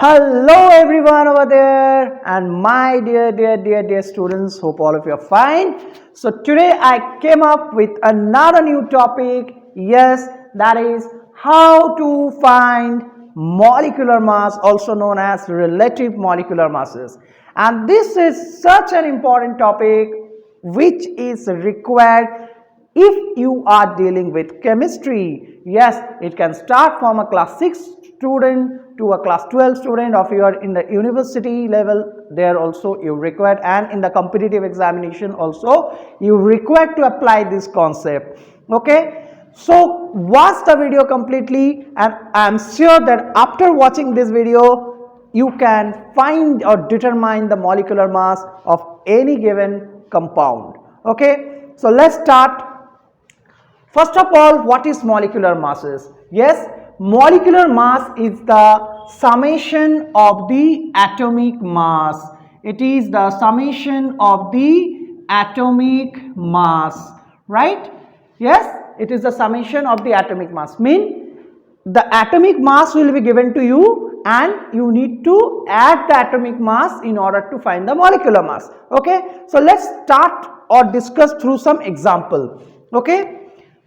Hello everyone over there and my dear students, hope all of you are fine. So today I came up with another new topic. Yes, that is how to find molecular mass, also known as relative molecular masses. And this is such an important topic which is required if you are dealing with chemistry. Yes, it can start from a class 6 student to a class 12 student, or if you are in the university level, there also you required, and in the competitive examination also you required to apply this concept. Okay, so watch the video completely and I am sure that after watching this video you can find or determine the molecular mass of any given compound. Okay, so let's start. First of all, what is molecular masses? Yes, molecular mass is the summation of the atomic mass. It is the summation of the atomic mass, right? Yes, it is the summation of the atomic mass. Mean the atomic mass will be given to you and you need to add the atomic mass in order to find the molecular mass. Okay, so let's start or discuss through some example. Okay.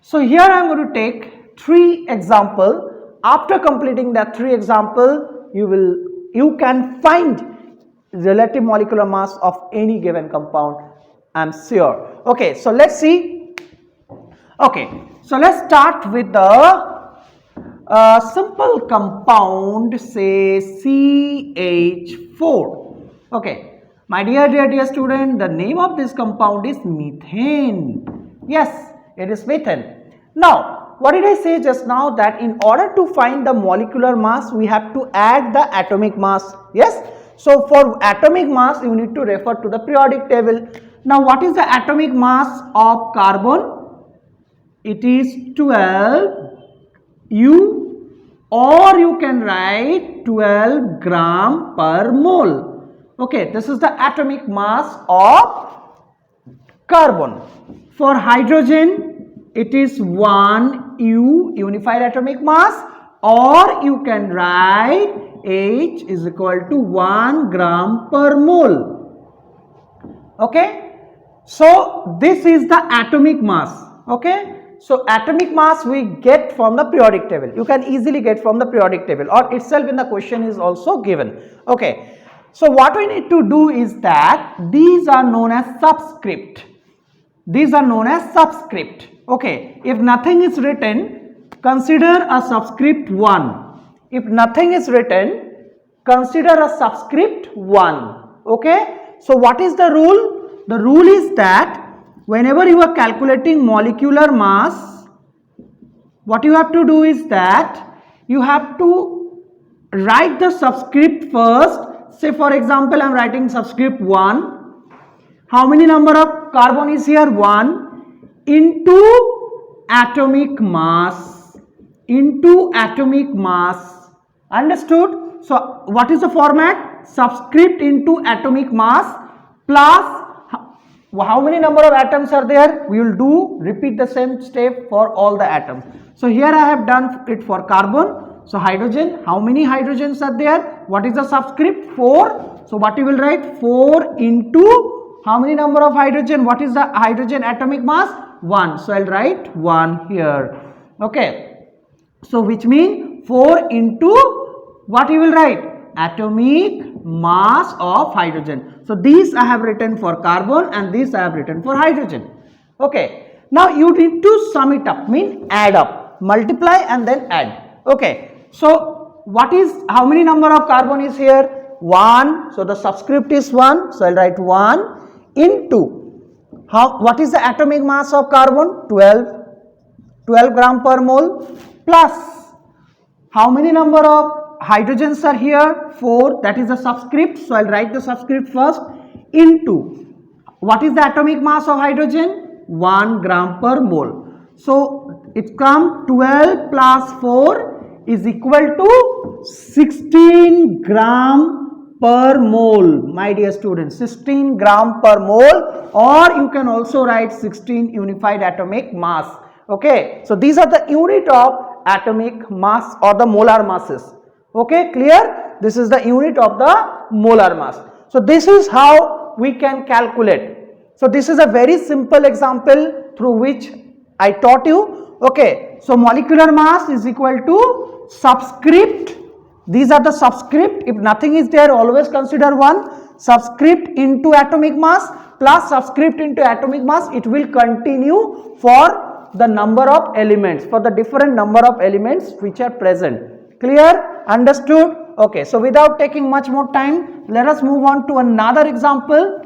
So here I am going to take 3 examples. After completing that 3 examples, you can find relative molecular mass of any given compound, I am sure. Okay, so let's see. Okay, so let's start with the simple compound, say CH4. Okay, my dear student, the name of this compound is methane. Yes, it is methane. Now, what did I say just now? That in order to find the molecular mass, we have to add the atomic mass. Yes. So, for atomic mass, you need to refer to the periodic table. Now, what is the atomic mass of carbon? It is 12 U, or you can write 12 gram per mole. Okay, this is the atomic mass of carbon. For hydrogen, it is 1 U, unified atomic mass, or you can write H is equal to 1 gram per mole. Okay, so this is the atomic mass. Okay, so atomic mass we get from the periodic table. You can easily get from the periodic table, or itself in the question is also given. Okay, so what we need to do is that these are known as subscript. These are known as subscript. Okay, if nothing is written, consider a subscript 1. If nothing is written, consider a subscript 1. Okay, so what is the rule? The rule is that whenever you are calculating molecular mass, what you have to do is that you have to write the subscript first. Say for example, I am writing subscript 1. How many number of carbon is here? 1 into atomic mass, understood? So what is the format? Subscript into atomic mass plus how many number of atoms are there? We will repeat the same step for all the atoms. So here I have done it for carbon. So hydrogen, how many hydrogens are there? What is the subscript? 4. So what you will write? 4 into how many number of hydrogen? What is the hydrogen atomic mass? 1. So I'll write 1 here. Okay. So which means 4 into what you will write? Atomic mass of hydrogen. So these I have written for carbon and these I have written for hydrogen. Okay. Now you need to sum it up, mean add up, multiply and then add. Okay. So what is, how many number of carbon is here? 1. So the subscript is 1. So I'll write 1 into what is the atomic mass of carbon? 12 gram per mole, plus how many number of hydrogens are here? 4. That is the subscript. So I'll write the subscript first, into what is the atomic mass of hydrogen? 1 gram per mole. So it comes 12 plus 4 is equal to 16 gram per mole, my dear students, 16 gram per mole, or you can also write 16 unified atomic mass. Okay, so these are the unit of atomic mass or the molar masses. Okay, clear? This is the unit of the molar mass. So this is how we can calculate. So this is a very simple example through which I taught you. Okay, so molecular mass is equal to subscript. These are the subscript. If nothing is there, always consider 1. Subscript into atomic mass plus subscript into atomic mass. It will continue for the number of elements, for the different number of elements which are present. Clear? Understood? Okay, so without taking much more time, let us move on to another example.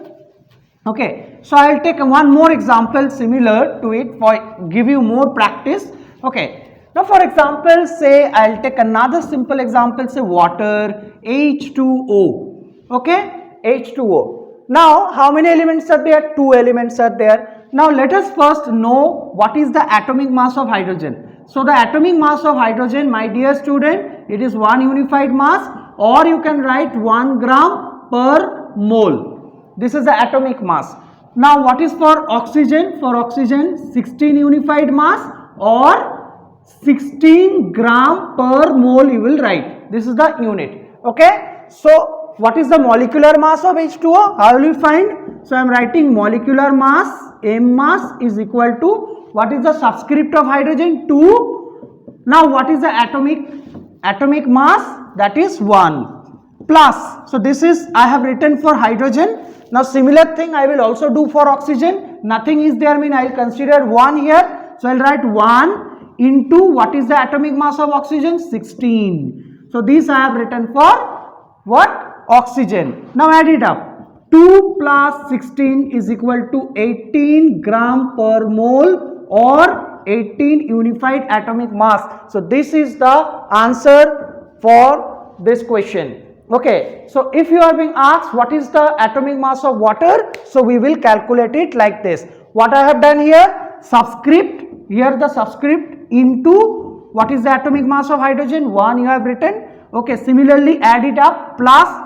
Okay, so I will take one more example similar to it for give you more practice. Okay, now for example, say I will take another simple example, say water, H2O. Okay, H2O. Now how many elements are there? 2 elements are there. Now let us first know what is the atomic mass of hydrogen. So the atomic mass of hydrogen, my dear student, it is 1 unified mass, or you can write 1 gram per mole. This is the atomic mass. Now what is for oxygen? For oxygen 16 unified mass or 16 gram per mole you will write. This is the unit. Okay. So what is the molecular mass of H2O? How will you find? So I am writing molecular mass, M mass is equal to, what is the subscript of hydrogen? 2. Now what is the atomic mass? That is 1 plus. So this is I have written for hydrogen. Now similar thing I will also do for oxygen. Nothing is there, mean I will consider 1 here. So I will write 1 into what is the atomic mass of oxygen? 16. So this I have written for what? Oxygen. Now add it up. 2 plus 16 is equal to 18 gram per mole or 18 unified atomic mass. So this is the answer for this question. Okay, so if you are being asked what is the atomic mass of water, so we will calculate it like this. What I have done here, subscript, here the subscript into what is the atomic mass of hydrogen? 1 you have written. Okay, similarly add it up plus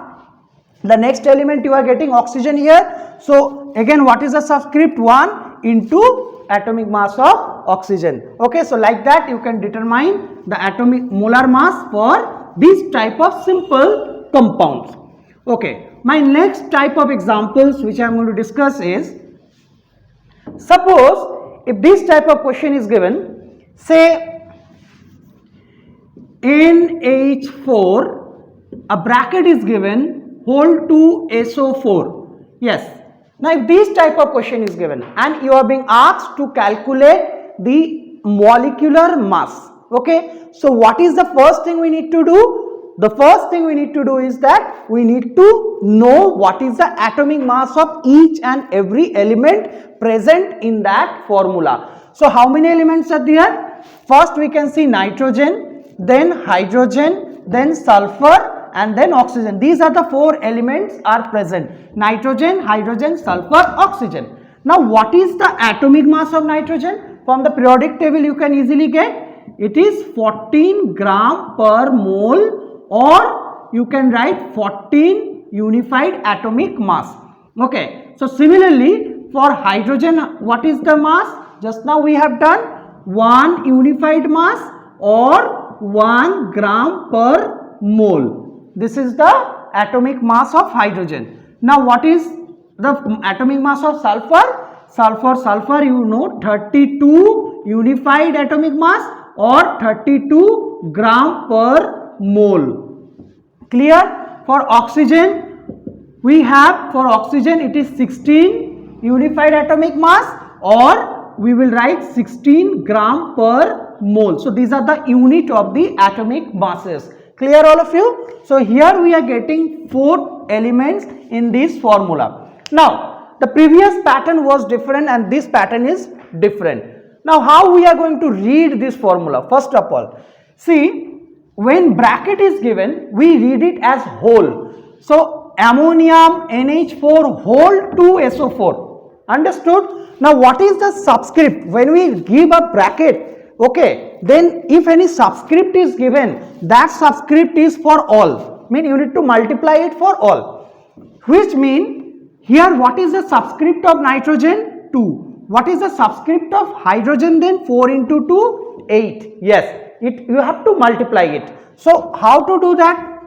the next element you are getting oxygen here. So again what is the subscript? 1 into atomic mass of oxygen. Okay, so like that you can determine the atomic molar mass for this type of simple compounds. Okay, my next type of examples which I am going to discuss is, suppose if this type of question is given, say NH4, a bracket is given, hold to SO4. Yes. Now if this type of question is given and you are being asked to calculate the molecular mass. Okay, so what is the first thing we need to do? The first thing we need to do is that we need to know what is the atomic mass of each and every element present in that formula. So how many elements are there? First we can see nitrogen, then hydrogen, then sulfur and then oxygen. These are the 4 elements are present. Nitrogen, hydrogen, sulfur, oxygen. Now what is the atomic mass of nitrogen? From the periodic table you can easily get. It is 14 gram per mole, or you can write 14 unified atomic mass. Okay, so similarly for hydrogen, what is the mass? Just now we have done 1 unified mass or 1 gram per mole. This is the atomic mass of hydrogen. Now what is the atomic mass of sulfur? Sulfur you know 32 unified atomic mass or 32 gram per mole. Clear? For oxygen, we have for oxygen it is 16 unified atomic mass or we will write 16 gram per mole. So these are the unit of the atomic masses. Clear all of you? So here we are getting 4 elements in this formula. Now the previous pattern was different and this pattern is different. Now how we are going to read this formula? First of all, see, when bracket is given, we read it as whole. So ammonium NH4 whole to SO4. Understood? Now what is the subscript? When we give a bracket, okay, then if any subscript is given, that subscript is for all. Mean you need to multiply it for all. Which mean here what is the subscript of nitrogen? 2. What is the subscript of hydrogen then? 4 into 2, 8. Yes. You have to multiply it. So how to do that?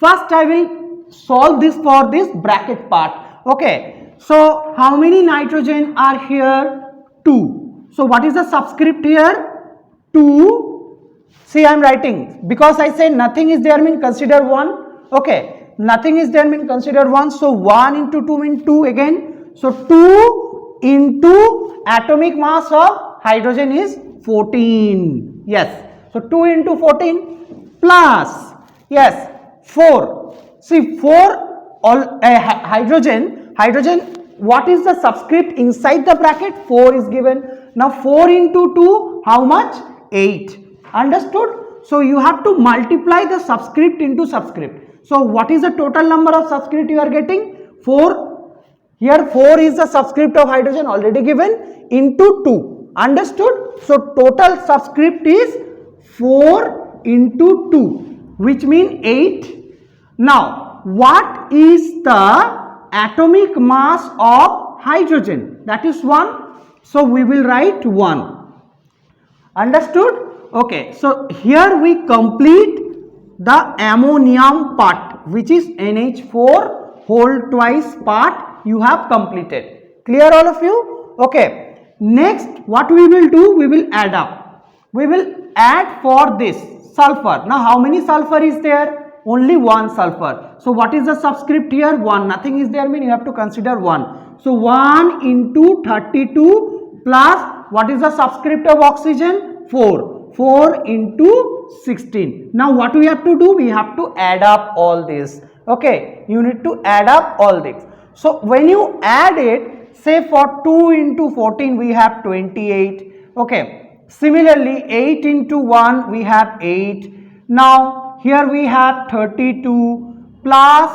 First I will solve this for this bracket part. Okay, so how many nitrogen are here? 2. So what is the subscript here? 2. See, I am writing because I say nothing is there mean consider 1. Okay, nothing is there mean consider 1. So 1 into 2 mean 2 again. So 2 into atomic mass of hydrogen is 14. Yes. So 2 into 14 plus, yes, 4. See, 4 hydrogen, what is the subscript inside the bracket? 4 is given. Now 4 into 2, how much? 8. Understood? So you have to multiply the subscript into subscript. So what is the total number of subscript you are getting? 4. Here 4 is the subscript of hydrogen already given into 2. Understood? So total subscript is 4 into 2, which means 8. Now what is the atomic mass of hydrogen? That is 1. So we will write 1. Understood? Okay, so here we complete the ammonium part, which is NH4 whole twice part you have completed. Clear all of you? Okay, next what we will do, we will add up. We will add for this sulfur. Now how many sulfur is there? Only 1 sulfur. So what is the subscript here? 1. Nothing is there mean you have to consider 1. So 1 into 32 plus what is the subscript of oxygen? 4. 4 into 16. Now what we have to do? We have to add up all this. Okay, you need to add up all this. So when you add it, say for 2 into 14 we have 28. Okay, similarly 8 into 1 we have 8. Now here we have 32 plus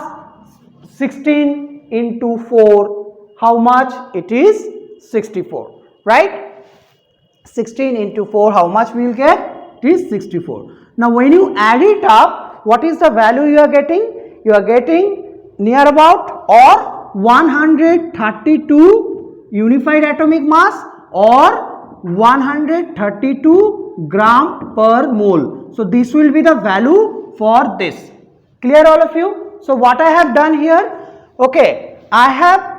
16 into 4. How much? It is 64, right? 16 into 4, how much we will get? It is 64. Now when you add it up, what is the value you are getting? You are getting near about or 132 unified atomic mass or 132 gram per mole. So this will be the value for this. Clear all of you? So what I have done here? Okay, I have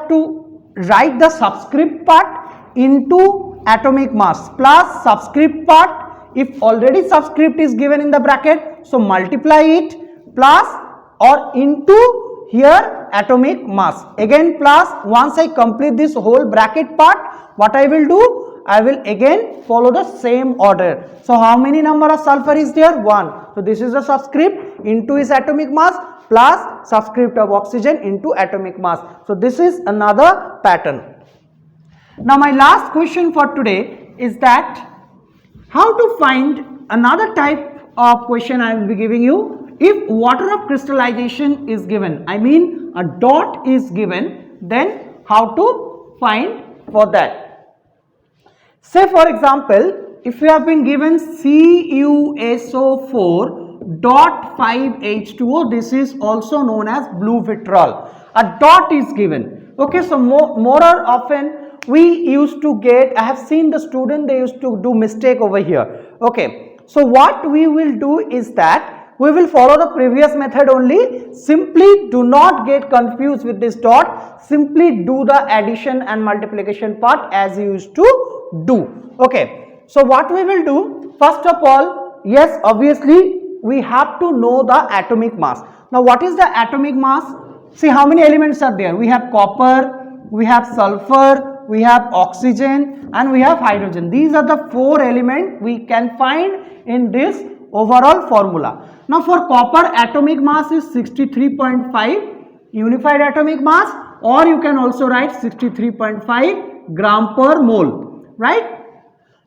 to write the subscript part into atomic mass plus subscript part. If already subscript is given in the bracket, so multiply it plus or into here atomic mass. Again plus, once I complete this whole bracket part, what I will do? I will again follow the same order. So how many number of sulfur is there? 1. So this is the subscript, into is atomic mass plus subscript of oxygen into atomic mass. So this is another pattern. Now my last question for today is that how to find another type of question I will be giving you. If water of crystallization is given, I mean a dot is given, then how to find for that. Say for example, if you have been given CuSO4 dot 5H2O, this is also known as blue vitriol. A dot is given. Okay, so more or often we used to get, I have seen the student, they used to do mistake over here. Okay, so what we will do is that we will follow the previous method only. Simply do not get confused with this dot. Simply do the addition and multiplication part as you used to do. Okay, so what we will do, first of all, yes, obviously we have to know the atomic mass. Now what is the atomic mass? See how many elements are there. We have copper, we have sulfur, we have oxygen and we have hydrogen. These are the 4 elements we can find in this overall formula. Now for copper, atomic mass is 63.5 unified atomic mass, or you can also write 63.5 gram per mole, right?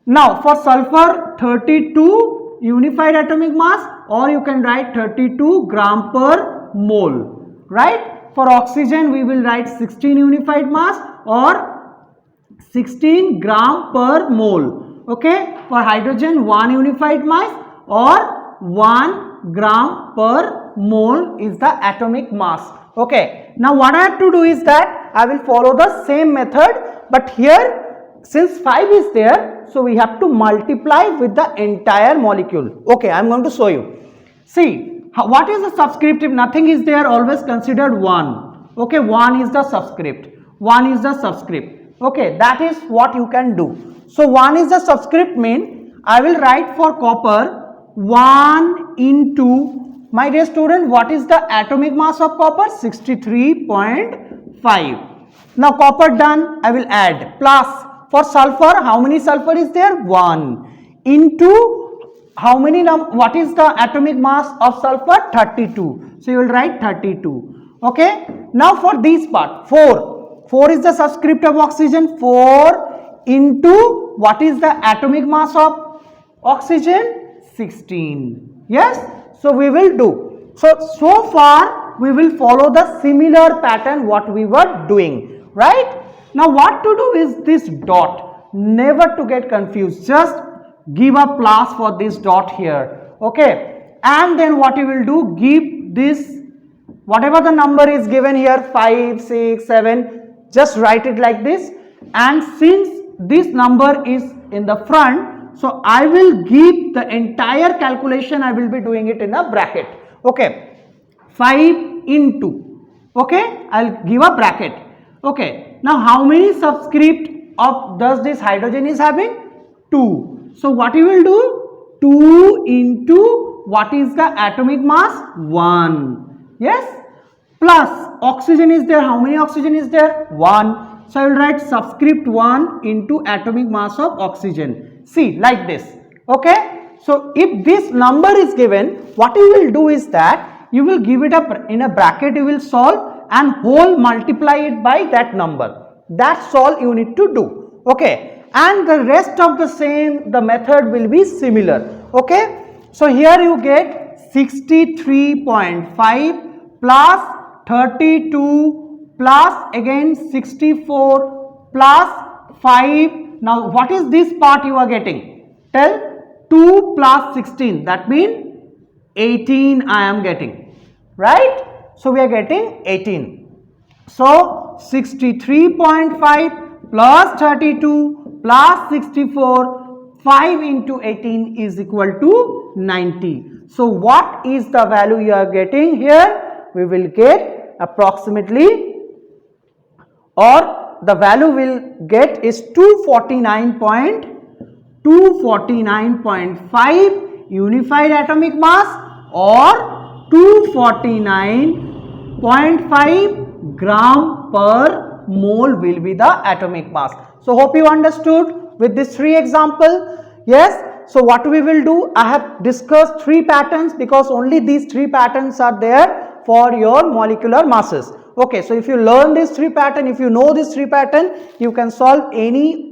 Now for sulfur, 32 unified atomic mass, or you can write 32 gram per mole, right? For oxygen we will write 16 unified mass or 16 gram per mole. Okay, for hydrogen 1 unified mass or 1 gram per mole is the atomic mass. Okay, now what I have to do is that I will follow the same method, but here since 5 is there, so we have to multiply with the entire molecule. Okay, I am going to show you. See, What is the subscript? If nothing is there, always consider 1. Okay, 1 is the subscript. 1 is the subscript. Okay, that is what you can do. So 1 is the subscript mean I will write for copper 1 into, my dear student, what is the atomic mass of copper? 63.5. Now copper done, I will add plus for sulfur. How many sulfur is there? 1 into how many what is the atomic mass of sulfur? 32. So you will write 32. Okay. Now for this part 4. 4 is the subscript of oxygen. 4 into what is the atomic mass of oxygen? 16. Yes. So we will do. So far we will follow the similar pattern what we were doing. Right. Now what to do is this dot. Never to get confused. Just give a plus for this dot here. Okay. And then what you will do, give this, whatever the number is given here, 5, 6, 7, just write it like this. And since this number is in the front, so I will give the entire calculation, I will be doing it in a bracket. Okay. 5 into, okay, I'll give a bracket. Okay. Now how many subscript of does this hydrogen is having? 2. So what you will do? 2 into what is the atomic mass? 1. Yes. Plus oxygen is there. How many oxygen is there? 1. So I will write subscript 1 into atomic mass of oxygen. See, like this. Okay. So if this number is given, what you will do is that you will give it up in a bracket, you will solve and whole multiply it by that number. That's all you need to do. Okay. And the rest of the same, the method will be similar. Okay. So here you get 63.5 plus 32 plus again 64 plus 5. Now what is this part you are getting? Tell. 2 plus 16. That means 18 I am getting. Right. So we are getting 18. So 63.5 plus 32 plus 64, 5 into 18 is equal to 90. So what is the value you are getting here? We will get approximately, or the value will get is 249.5 unified atomic mass or 249.5 gram per mole will be the atomic mass. So hope you understood with this 3 example. Yes. So what we will do, I have discussed 3 patterns because only these 3 patterns are there for your molecular masses. Okay. So if you learn this 3 pattern, if you know this 3 pattern, you can solve any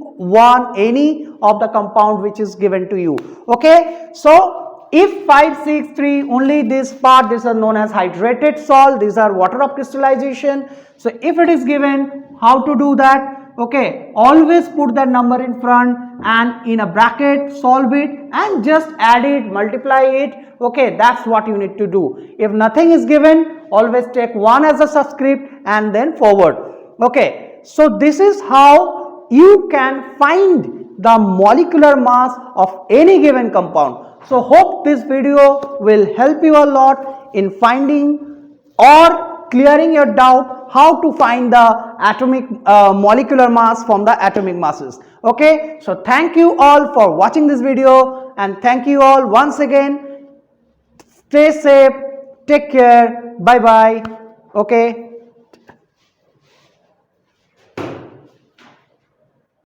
of the compound which is given to you. Okay. So if 5, 6, 3, only this part, these are known as hydrated salt, these are water of crystallization. So if it is given, how to do that? Okay, always put that number in front and in a bracket, solve it and just add it, multiply it. Okay, that's what you need to do. If nothing is given, always take 1 as a subscript and then forward. Okay, so this is how you can find the molecular mass of any given compound. So hope this video will help you a lot in finding or clearing your doubt how to find the atomic molecular mass from the atomic masses. Okay, so thank you all for watching this video and thank you all once again. Stay safe, take care, bye bye. Okay.